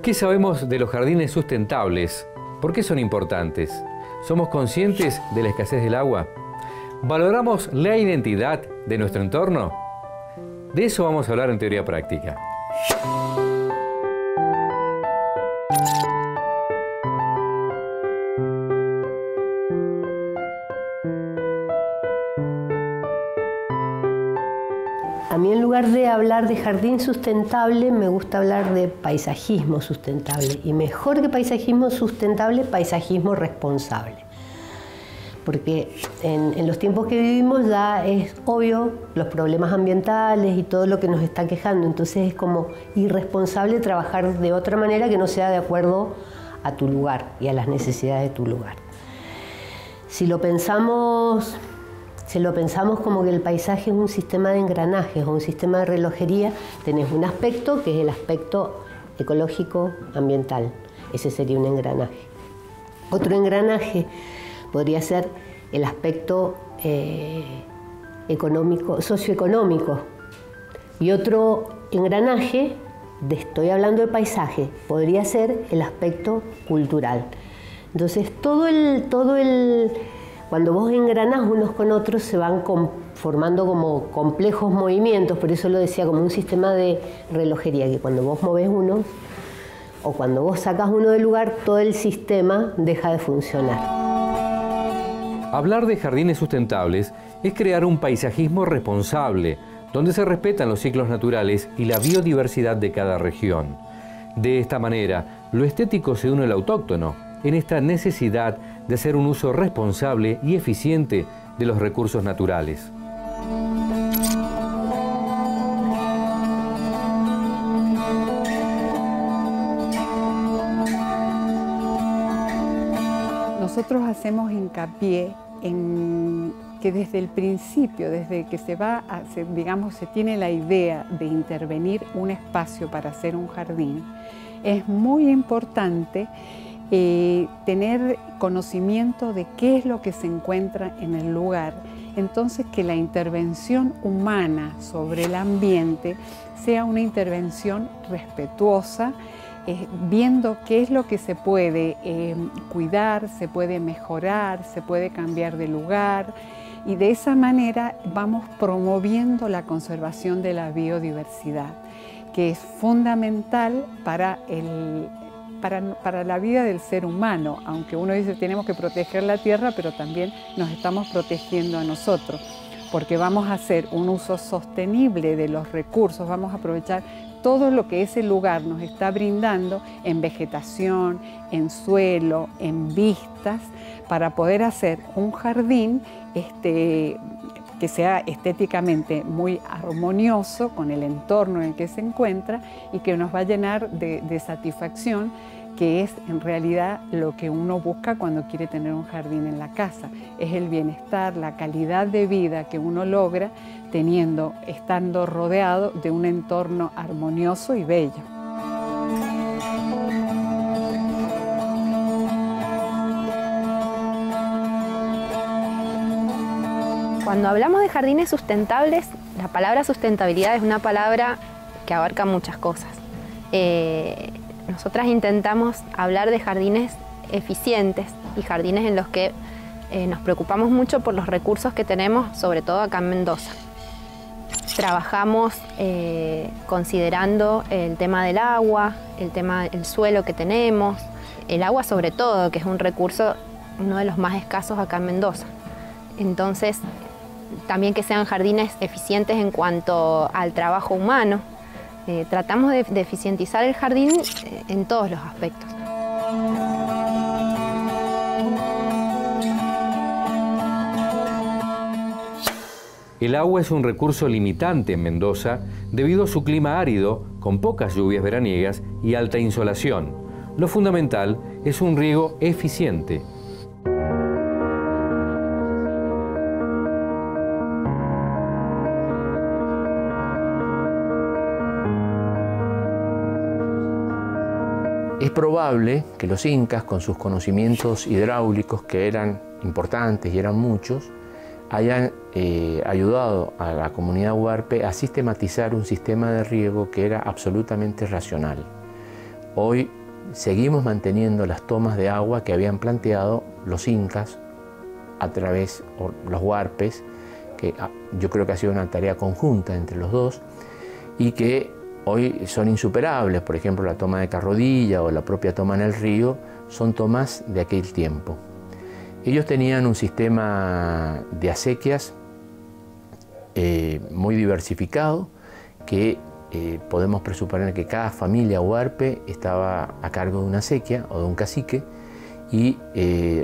¿Qué sabemos de los jardines sustentables? ¿Por qué son importantes? ¿Somos conscientes de la escasez del agua? ¿Valoramos la identidad de nuestro entorno? De eso vamos a hablar en Teoría Práctica. A mí, en lugar de hablar de jardín sustentable, me gusta hablar de paisajismo sustentable. Y mejor que paisajismo sustentable, paisajismo responsable. Porque en los tiempos que vivimos ya es obvio los problemas ambientales y todo lo que nos está quejando. Entonces es como irresponsable trabajar de otra manera que no sea de acuerdo a tu lugar y a las necesidades de tu lugar. Si lo pensamos como que el paisaje es un sistema de engranajes o un sistema de relojería, tenés un aspecto que es el aspecto ecológico ambiental. Ese sería un engranaje. Otro engranaje podría ser el aspecto socioeconómico. Y otro engranaje, estoy hablando de paisaje, podría ser el aspecto cultural. Entonces cuando vos engranás unos con otros se van formando como complejos movimientos, por eso lo decía como un sistema de relojería, que cuando vos movés uno o cuando vos sacás uno del lugar, todo el sistema deja de funcionar. Hablar de jardines sustentables es crear un paisajismo responsable, donde se respetan los ciclos naturales y la biodiversidad de cada región. De esta manera, lo estético se une al autóctono, en esta necesidad de hacer un uso responsable y eficiente de los recursos naturales. Nosotros hacemos hincapié en que desde el principio, desde que se tiene la idea de intervenir un espacio para hacer un jardín, es muy importante tener conocimiento de qué es lo que se encuentra en el lugar. Entonces, que la intervención humana sobre el ambiente sea una intervención respetuosa, viendo qué es lo que se puede cuidar, se puede mejorar, se puede cambiar de lugar, y de esa manera vamos promoviendo la conservación de la biodiversidad, que es fundamental para la vida del ser humano, aunque uno dice tenemos que proteger la tierra, pero también nos estamos protegiendo a nosotros, porque vamos a hacer un uso sostenible de los recursos, vamos a aprovechar todo lo que ese lugar nos está brindando en vegetación, en suelo, en vistas, para poder hacer un jardín que sea estéticamente muy armonioso con el entorno en el que se encuentra y que nos va a llenar de satisfacción, que es en realidad lo que uno busca cuando quiere tener un jardín en la casa. Es el bienestar, la calidad de vida que uno logra estando rodeado de un entorno armonioso y bello. Cuando hablamos de jardines sustentables, la palabra sustentabilidad es una palabra que abarca muchas cosas. Nosotras intentamos hablar de jardines eficientes y jardines en los que nos preocupamos mucho por los recursos que tenemos, sobre todo acá en Mendoza. Trabajamos considerando el tema del agua, el suelo que tenemos, el agua sobre todo, que es un recurso, uno de los más escasos acá en Mendoza. Entonces, también que sean jardines eficientes en cuanto al trabajo humano. Tratamos de eficientizar el jardín en todos los aspectos. El agua es un recurso limitante en Mendoza debido a su clima árido, con pocas lluvias veraniegas y alta insolación. Lo fundamental es un riego eficiente. Es probable que los incas, con sus conocimientos hidráulicos, que eran importantes y eran muchos, hayan ayudado a la comunidad huarpe a sistematizar un sistema de riego que era absolutamente racional. hoy seguimos manteniendo las tomas de agua que habían planteado los incas a través de los huarpes, que yo creo que ha sido una tarea conjunta entre los dos y que hoy son insuperables. Por ejemplo, la toma de Carrodilla o la propia toma en el río son tomas de aquel tiempo. Ellos tenían un sistema de acequias muy diversificado, que podemos presuponer que cada familia huarpe estaba a cargo de una acequia o de un cacique y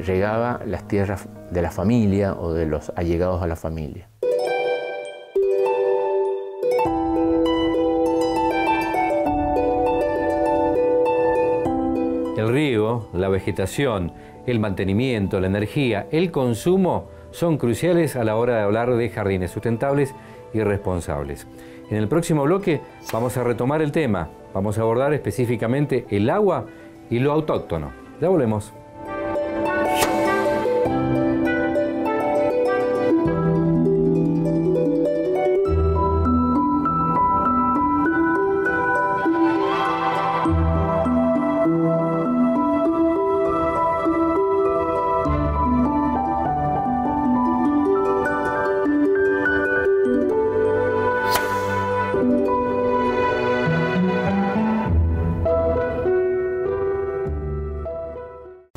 regaba las tierras de la familia o de los allegados a la familia. El riego, la vegetación, el mantenimiento, la energía, el consumo son cruciales a la hora de hablar de jardines sustentables y responsables. En el próximo bloque vamos a retomar el tema, vamos a abordar específicamente el agua y lo autóctono. Ya volvemos.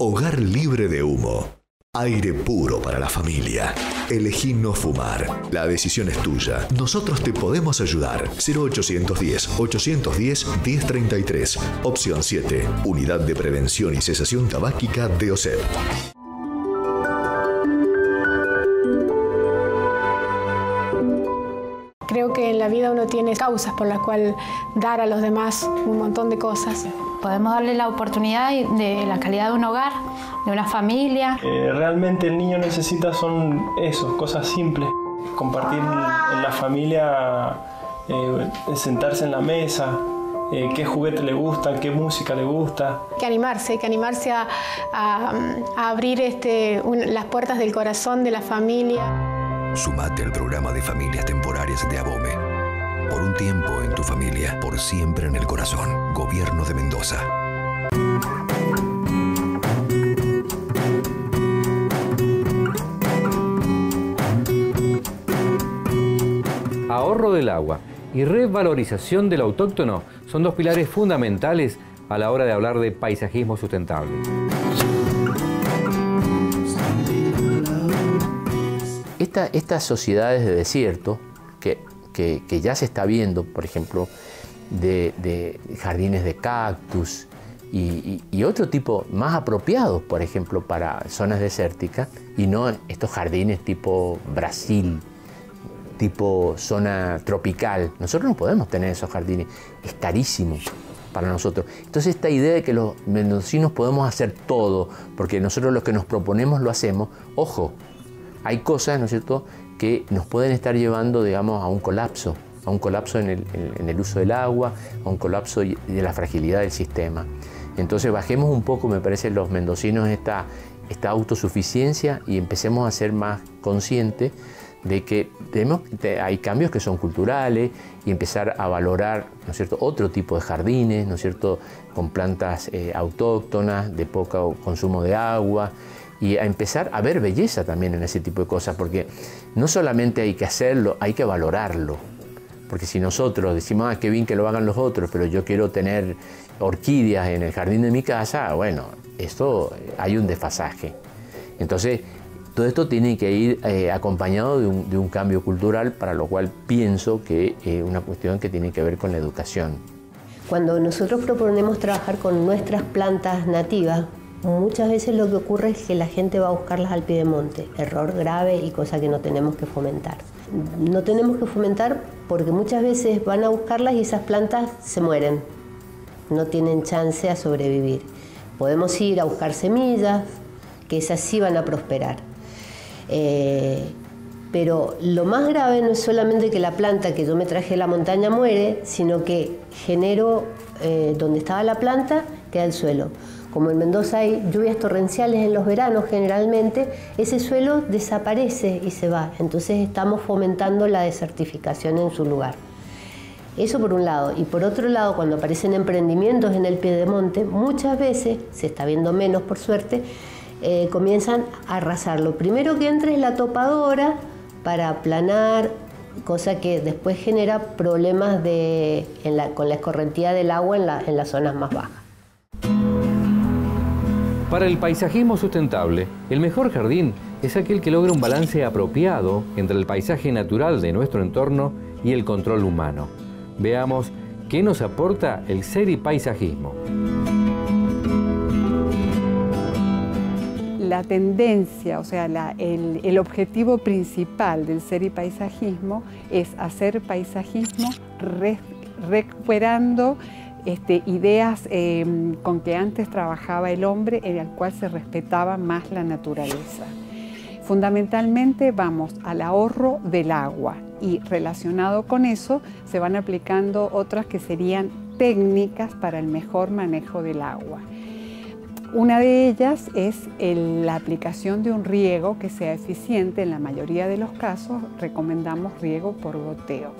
Hogar libre de humo. Aire puro para la familia. Elegí no fumar. La decisión es tuya. Nosotros te podemos ayudar. 0810-810-1033. Opción 7. Unidad de Prevención y Cesación Tabáquica de OSEP. Creo que en la vida uno tiene causas por las cuales dar a los demás un montón de cosas. Podemos darle la oportunidad de la calidad de un hogar, de una familia. Realmente el niño necesita son eso, cosas simples. Compartir en la familia, sentarse en la mesa, qué juguete le gusta, qué música le gusta. Hay que animarse a abrir las puertas del corazón de la familia. Sumate al programa de familias temporarias de ABOME. Por un tiempo en tu familia, por siempre en el corazón. Gobierno de Mendoza. Ahorro del agua y revalorización del autóctono son dos pilares fundamentales a la hora de hablar de paisajismo sustentable. Estas sociedades de desierto, que ya se está viendo, por ejemplo, de jardines de cactus y otro tipo más apropiados, por ejemplo, para zonas desérticas, y no estos jardines tipo Brasil, tipo zona tropical. Nosotros no podemos tener esos jardines, es carísimo para nosotros. Entonces esta idea de que los mendocinos podemos hacer todo, porque nosotros lo que nos proponemos lo hacemos, ojo, hay cosas, ¿no es cierto?, que nos pueden estar llevando, digamos, a un colapso en el uso del agua, a un colapso de la fragilidad del sistema. Entonces bajemos un poco, me parece, los mendocinos esta autosuficiencia y empecemos a ser más conscientes de que hay cambios que son culturales y empezar a valorar, ¿no es cierto?, otro tipo de jardines, ¿no es cierto?, con plantas autóctonas, de poco consumo de agua, y a empezar a ver belleza también en ese tipo de cosas, porque no solamente hay que hacerlo, hay que valorarlo. Porque si nosotros decimos, qué bien que lo hagan los otros, pero yo quiero tener orquídeas en el jardín de mi casa, bueno, esto hay un desfasaje. Entonces, todo esto tiene que ir acompañado de un cambio cultural, para lo cual pienso que es una cuestión que tiene que ver con la educación. Cuando nosotros proponemos trabajar con nuestras plantas nativas, muchas veces lo que ocurre es que la gente va a buscarlas al piedemonte, error grave y cosa que no tenemos que fomentar. No tenemos que fomentar porque muchas veces van a buscarlas y esas plantas se mueren, no tienen chance a sobrevivir. Podemos ir a buscar semillas, que esas sí van a prosperar. Pero lo más grave no es solamente que la planta que yo me traje de la montaña muere, sino que genero donde estaba la planta, queda el suelo. Como en Mendoza hay lluvias torrenciales en los veranos generalmente, ese suelo desaparece y se va. Entonces estamos fomentando la desertificación en su lugar. Eso por un lado. Y por otro lado, cuando aparecen emprendimientos en el piedemonte, muchas veces, se está viendo menos por suerte, comienzan a arrasar. Lo primero que entra es la topadora para aplanar, cosa que después genera problemas con la escorrentía del agua en las zonas más bajas. Para el paisajismo sustentable, el mejor jardín es aquel que logra un balance apropiado entre el paisaje natural de nuestro entorno y el control humano. Veamos qué nos aporta el seripaisajismo. La tendencia, o sea, el objetivo principal del seripaisajismo es hacer paisajismo recuperando ideas con que antes trabajaba el hombre, en el cual se respetaba más la naturaleza. Fundamentalmente vamos al ahorro del agua y relacionado con eso se van aplicando otras que serían técnicas para el mejor manejo del agua. Una de ellas es la aplicación de un riego que sea eficiente. En la mayoría de los casos recomendamos riego por goteo.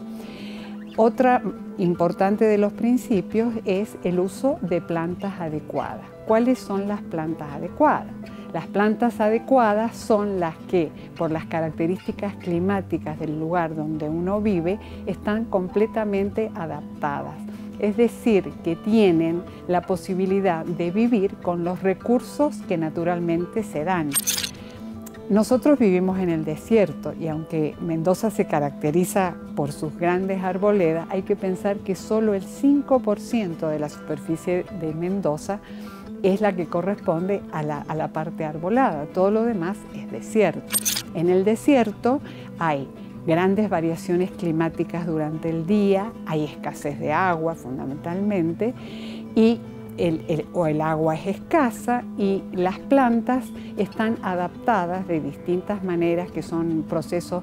Otra importante de los principios es el uso de plantas adecuadas. ¿Cuáles son las plantas adecuadas? Las plantas adecuadas son las que, por las características climáticas del lugar donde uno vive, están completamente adaptadas. Es decir, que tienen la posibilidad de vivir con los recursos que naturalmente se dan. Nosotros vivimos en el desierto y aunque Mendoza se caracteriza por sus grandes arboledas, hay que pensar que solo el 5% de la superficie de Mendoza es la que corresponde a la parte arbolada. Todo lo demás es desierto. En el desierto hay grandes variaciones climáticas durante el día, hay escasez de agua fundamentalmente y el agua es escasa y las plantas están adaptadas de distintas maneras que son procesos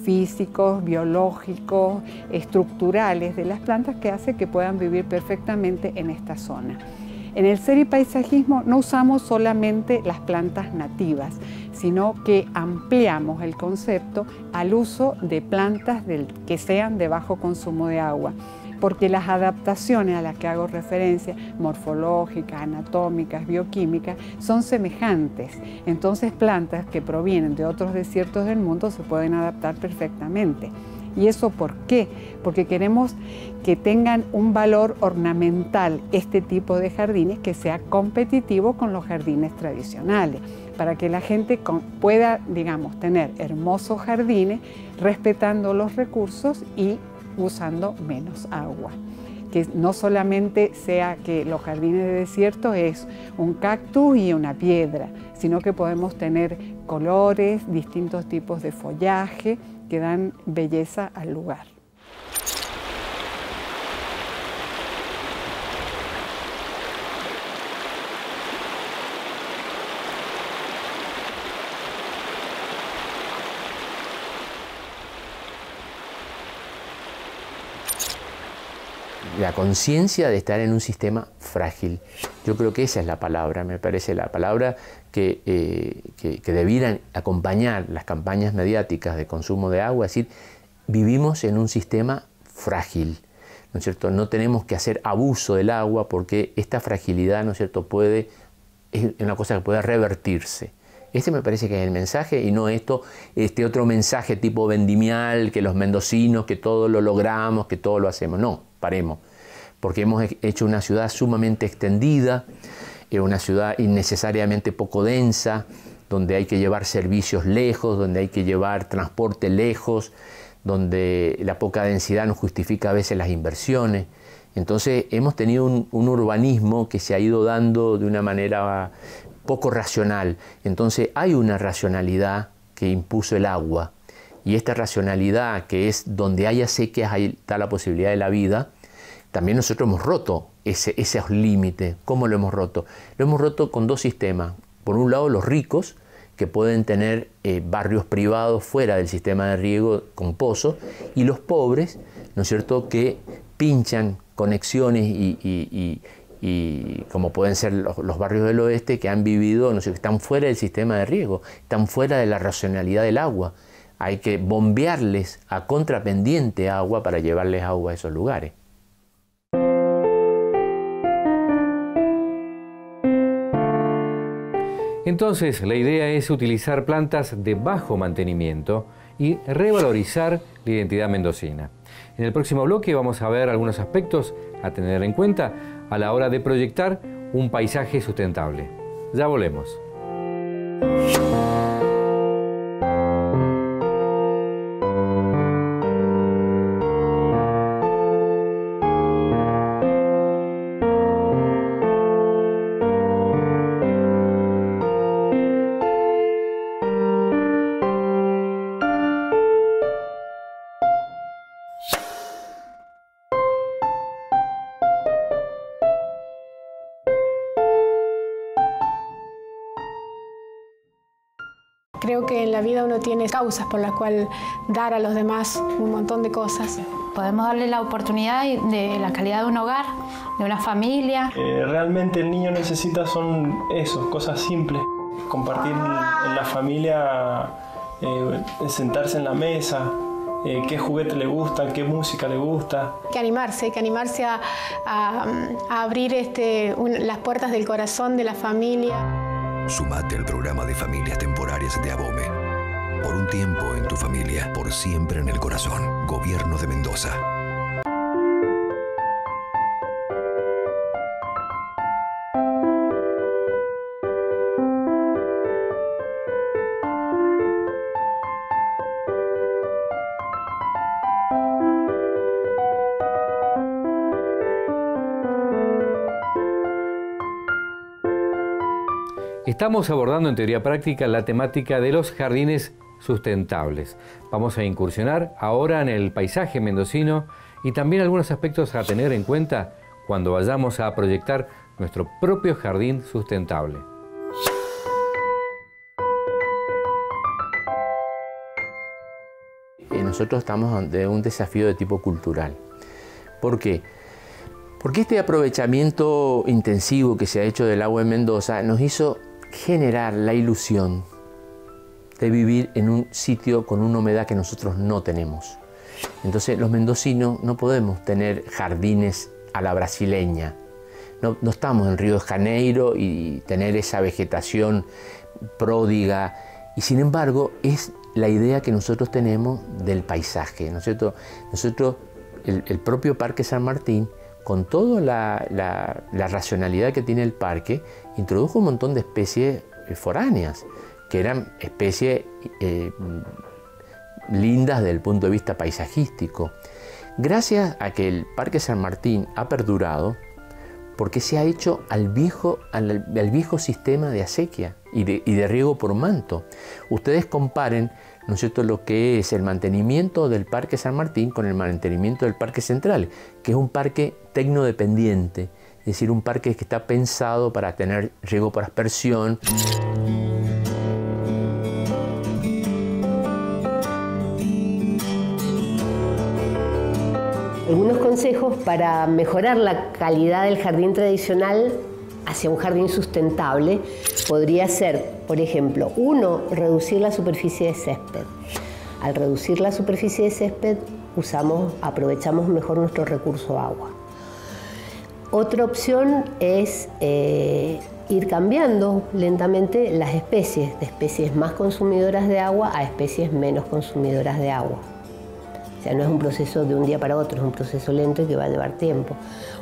físicos, biológicos, estructurales de las plantas que hace que puedan vivir perfectamente en esta zona. En el seripaisajismo no usamos solamente las plantas nativas, sino que ampliamos el concepto al uso de plantas que sean de bajo consumo de agua, porque las adaptaciones a las que hago referencia, morfológicas, anatómicas, bioquímicas, son semejantes. Entonces plantas que provienen de otros desiertos del mundo se pueden adaptar perfectamente. ¿Y eso por qué? Porque queremos que tengan un valor ornamental este tipo de jardines que sea competitivo con los jardines tradicionales, para que la gente pueda, digamos, tener hermosos jardines respetando los recursos y usando menos agua. Que no solamente sea que los jardines de desierto es un cactus y una piedra, sino que podemos tener colores, distintos tipos de follaje que dan belleza al lugar. La conciencia de estar en un sistema frágil. Yo creo que esa es la palabra, me parece la palabra que debieran acompañar las campañas mediáticas de consumo de agua, es decir, vivimos en un sistema frágil, ¿no es cierto? No tenemos que hacer abuso del agua porque esta fragilidad, ¿no es cierto?, es una cosa que puede revertirse. Este me parece que es el mensaje y no este otro mensaje tipo vendimial, que los mendocinos, que todo lo logramos, que todo lo hacemos. No, paremos, porque hemos hecho una ciudad sumamente extendida, una ciudad innecesariamente poco densa, donde hay que llevar servicios lejos, donde hay que llevar transporte lejos, donde la poca densidad no justifica a veces las inversiones. Entonces hemos tenido un urbanismo que se ha ido dando de una manera poco racional. Entonces hay una racionalidad que impuso el agua, y esta racionalidad, que es donde haya sequías, ahí está la posibilidad de la vida. También nosotros hemos roto esos límites. ¿Cómo lo hemos roto? Lo hemos roto con dos sistemas. Por un lado, los ricos, que pueden tener barrios privados fuera del sistema de riego con pozos, y los pobres, ¿no es cierto?, que pinchan conexiones y como pueden ser los barrios del oeste, que han vivido, no sé, que están fuera del sistema de riego, están fuera de la racionalidad del agua. hay que bombearles a contrapendiente agua para llevarles agua a esos lugares. Entonces, la idea es utilizar plantas de bajo mantenimiento y revalorizar la identidad mendocina. En el próximo bloque vamos a ver algunos aspectos a tener en cuenta a la hora de proyectar un paisaje sustentable. Ya volvemos. Creo que en la vida uno tiene causas por las cuales dar a los demás un montón de cosas. Podemos darle la oportunidad de la calidad de un hogar, de una familia. Realmente el niño necesita son eso, cosas simples. Compartir en la familia, sentarse en la mesa, qué juguete le gusta, qué música le gusta. Hay que animarse a abrir las puertas del corazón de la familia. Sumate al programa de familias temporarias de ABOME. Por un tiempo en tu familia, por siempre en el corazón. Gobierno de Mendoza. Estamos abordando en teoría práctica la temática de los jardines sustentables. Vamos a incursionar ahora en el paisaje mendocino y también algunos aspectos a tener en cuenta cuando vayamos a proyectar nuestro propio jardín sustentable. Nosotros estamos ante un desafío de tipo cultural. ¿Por qué? Porque este aprovechamiento intensivo que se ha hecho del agua en Mendoza nos hizo generar la ilusión de vivir en un sitio con una humedad que nosotros no tenemos. Entonces los mendocinos no podemos tener jardines a la brasileña. No estamos en Río de Janeiro y tener esa vegetación pródiga. Y sin embargo es la idea que nosotros tenemos del paisaje, ¿no es cierto? Nosotros, el propio Parque San Martín, con toda la racionalidad que tiene el parque, introdujo un montón de especies foráneas, que eran especies lindas desde el punto de vista paisajístico. Gracias a que el Parque San Martín ha perdurado, porque se ha hecho al viejo sistema de acequia y de riego por manto. Ustedes comparen, ¿no es cierto?, lo que es el mantenimiento del Parque San Martín con el mantenimiento del Parque Central, que es un parque tecnodependiente, es decir, un parque que está pensado para tener riego por aspersión. Algunos consejos para mejorar la calidad del jardín tradicional hacia un jardín sustentable podría ser, por ejemplo, 1, reducir la superficie de césped. Al reducir la superficie de césped, aprovechamos mejor nuestro recurso agua. Otra opción es ir cambiando lentamente las especies, de especies más consumidoras de agua a especies menos consumidoras de agua. O sea, no es un proceso de un día para otro, es un proceso lento y que va a llevar tiempo.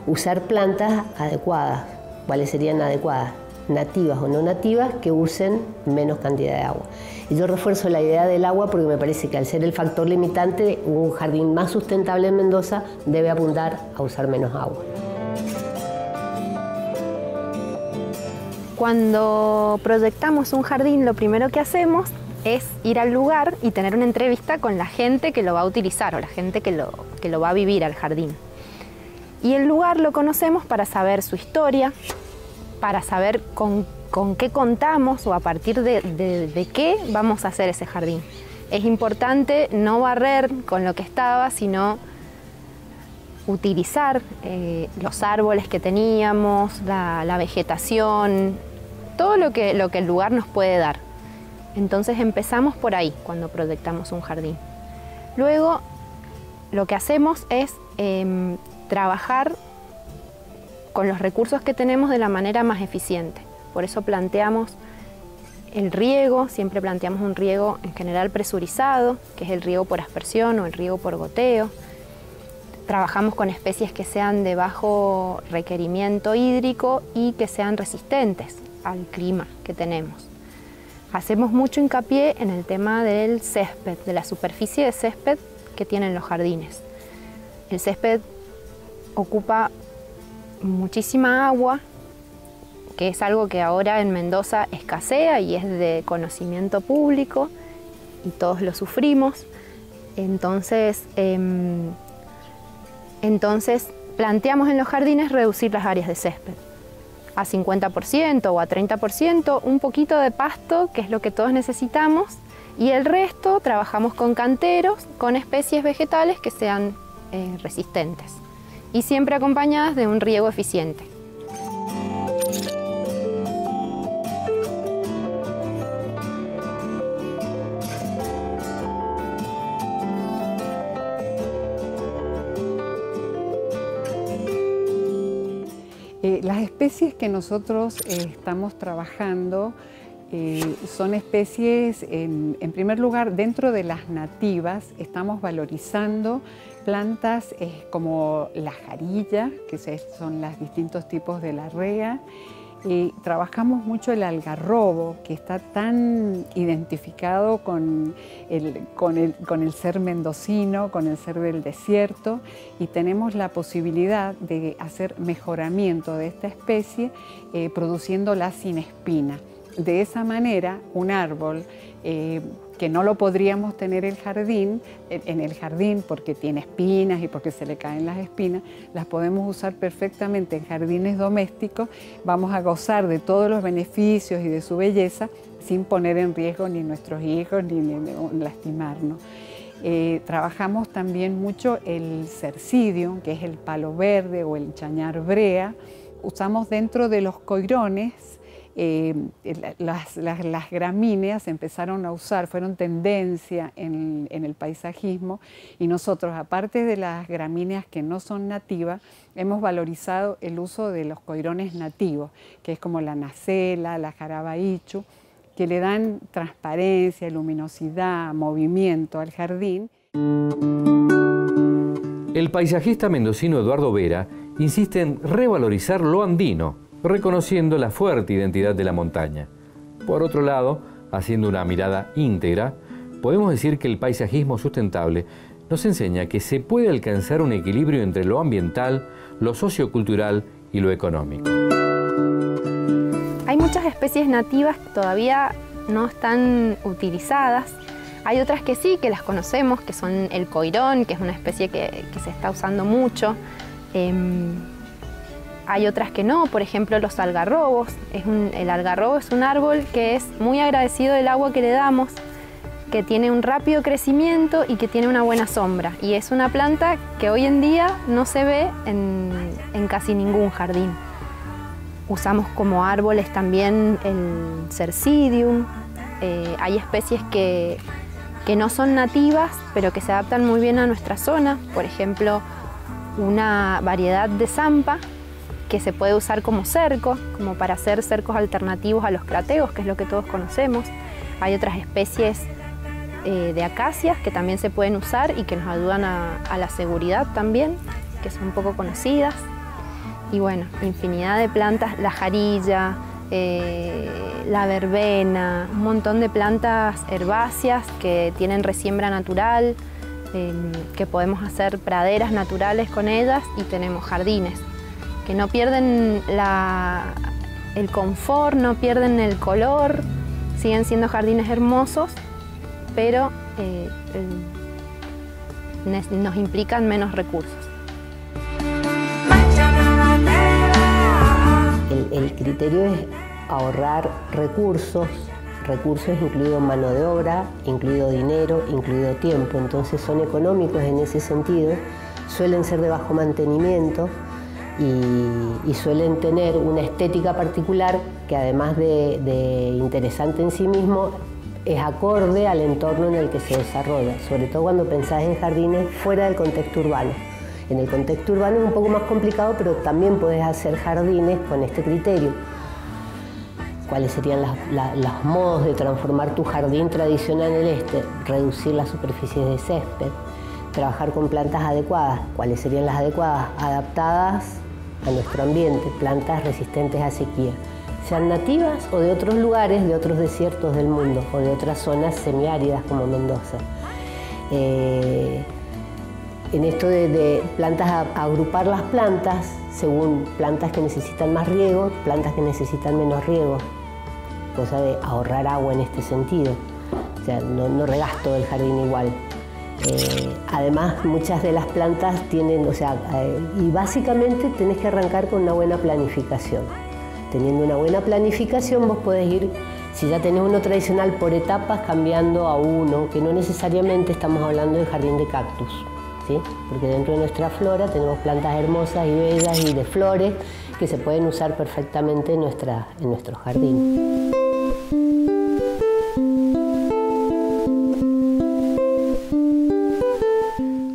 Usar plantas adecuadas. ¿Cuáles serían adecuadas? Nativas o no nativas que usen menos cantidad de agua. Y yo refuerzo la idea del agua porque me parece que al ser el factor limitante, un jardín más sustentable en Mendoza debe apuntar a usar menos agua. Cuando proyectamos un jardín, lo primero que hacemos es ir al lugar y tener una entrevista con la gente que lo va a utilizar o la gente que lo va a vivir al jardín. Y el lugar lo conocemos para saber su historia, para saber con qué contamos o a partir de qué vamos a hacer ese jardín. Es importante no barrer con lo que estaba, sino utilizar los árboles que teníamos, la vegetación, todo lo que el lugar nos puede dar. Entonces empezamos por ahí cuando proyectamos un jardín. Luego lo que hacemos es trabajar con los recursos que tenemos de la manera más eficiente. Por eso planteamos el riego, siempre planteamos un riego en general presurizado, que es el riego por aspersión o el riego por goteo. Trabajamos con especies que sean de bajo requerimiento hídrico y que sean resistentes al clima que tenemos. Hacemos mucho hincapié en el tema del césped, de la superficie de césped que tienen los jardines. El césped ocupa muchísima agua, que es algo que ahora en Mendoza escasea y es de conocimiento público y todos lo sufrimos. Entonces planteamos en los jardines reducir las áreas de césped a 50% o a 30%, un poquito de pasto, que es lo que todos necesitamos, y el resto trabajamos con canteros, con especies vegetales que sean resistentes y siempre acompañadas de un riego eficiente. Las especies que nosotros estamos trabajando son especies, en primer lugar, dentro de las nativas, estamos valorizando plantas como la jarilla, que son los distintos tipos de la rea. Trabajamos mucho el algarrobo, que está tan identificado con el ser mendocino, con el ser del desierto, y tenemos la posibilidad de hacer mejoramiento de esta especie produciéndola sin espina. De esa manera, un árbol que no lo podríamos tener en el jardín porque tiene espinas y porque se le caen las espinas, las podemos usar perfectamente en jardines domésticos. Vamos a gozar de todos los beneficios y de su belleza sin poner en riesgo ni nuestros hijos ni lastimarnos. Trabajamos también mucho el cercidium, que es el palo verde o el chañar brea. Usamos dentro de los coirones. Las gramíneas empezaron a usar, fueron tendencia en el paisajismo, y nosotros, aparte de las gramíneas que no son nativas, hemos valorizado el uso de los coirones nativos, que es como la nacela, la jarabaichu, que le dan transparencia, luminosidad, movimiento al jardín. El paisajista mendocino Eduardo Vera insiste en revalorizar lo andino, reconociendo la fuerte identidad de la montaña. Por otro lado, haciendo una mirada íntegra, podemos decir que el paisajismo sustentable nos enseña que se puede alcanzar un equilibrio entre lo ambiental, lo sociocultural y lo económico. Hay muchas especies nativas que todavía no están utilizadas. Hay otras que sí, que las conocemos, que son el coirón, que es una especie que se está usando mucho. Hay otras que no, por ejemplo los algarrobos. El algarrobo es un árbol que es muy agradecido del agua que le damos, que tiene un rápido crecimiento y que tiene una buena sombra. Y es una planta que hoy en día no se ve en casi ningún jardín. Usamos como árboles también el cercidium. Hay especies que no son nativas, pero que se adaptan muy bien a nuestra zona. Por ejemplo, una variedad de zampa, que se puede usar como cerco, como para hacer cercos alternativos a los crateos, que es lo que todos conocemos. Hay otras especies de acacias que también se pueden usar y que nos ayudan a la seguridad también, que son poco conocidas. Y bueno, infinidad de plantas, la jarilla, la verbena, un montón de plantas herbáceas que tienen resiembra natural, que podemos hacer praderas naturales con ellas, y tenemos jardines que no pierden el confort, no pierden el color, siguen siendo jardines hermosos, pero nos implican menos recursos. El criterio es ahorrar recursos incluido mano de obra, incluido dinero, incluido tiempo, entonces son económicos en ese sentido, suelen ser de bajo mantenimiento, y suelen tener una estética particular que, además de interesante en sí mismo, es acorde al entorno en el que se desarrolla, sobre todo cuando pensás en jardines fuera del contexto urbano. En el contexto urbano es un poco más complicado, pero también podés hacer jardines con este criterio. ¿Cuáles serían los modos de transformar tu jardín tradicional en el este? Reducir las superficies de césped, trabajar con plantas adecuadas. ¿Cuáles serían las adecuadas? Adaptadas a nuestro ambiente, plantas resistentes a sequía, sean nativas o de otros lugares, de otros desiertos del mundo o de otras zonas semiáridas como Mendoza. En esto de plantas, agrupar las plantas según plantas que necesitan más riego, plantas que necesitan menos riego, cosa de ahorrar agua en este sentido. O sea, no regás todo el jardín igual. Además, muchas de las plantas tienen, y básicamente tenés que arrancar con una buena planificación. Teniendo una buena planificación vos podés ir, si ya tenés uno tradicional, por etapas cambiando a uno, que no necesariamente estamos hablando de jardín de cactus, ¿sí? Porque dentro de nuestra flora tenemos plantas hermosas y bellas y de flores que se pueden usar perfectamente en nuestro jardín.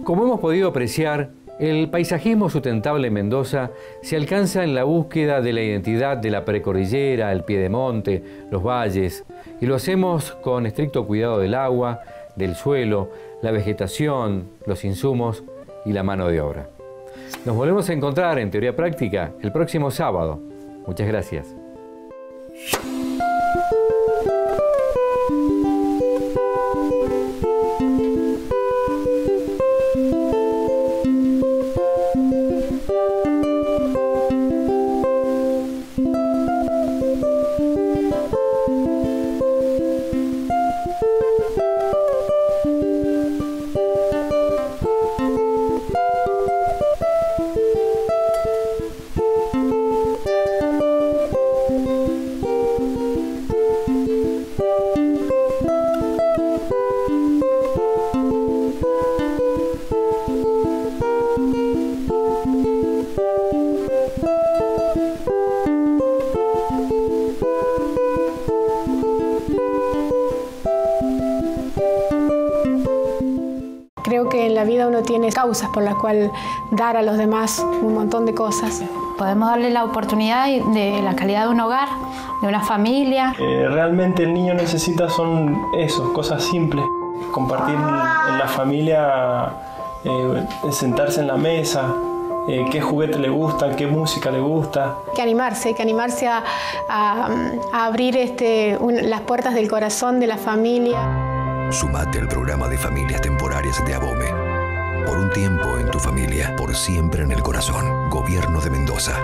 Como hemos podido apreciar, el paisajismo sustentable en Mendoza se alcanza en la búsqueda de la identidad de la precordillera, el piedemonte, los valles, y lo hacemos con estricto cuidado del agua, del suelo, la vegetación, los insumos y la mano de obra. Nos volvemos a encontrar en Teoría Práctica el próximo sábado. Muchas gracias. Creo que en la vida uno tiene causas por las cuales dar a los demás un montón de cosas. Podemos darle la oportunidad de la calidad de un hogar, de una familia. Realmente el niño necesita son eso, cosas simples. Compartir en la familia, sentarse en la mesa, qué juguete le gusta, qué música le gusta. Hay que animarse a abrir las puertas del corazón de la familia. Sumate al programa de familias temporarias de ABOME. Por un tiempo en tu familia, por siempre en el corazón. Gobierno de Mendoza.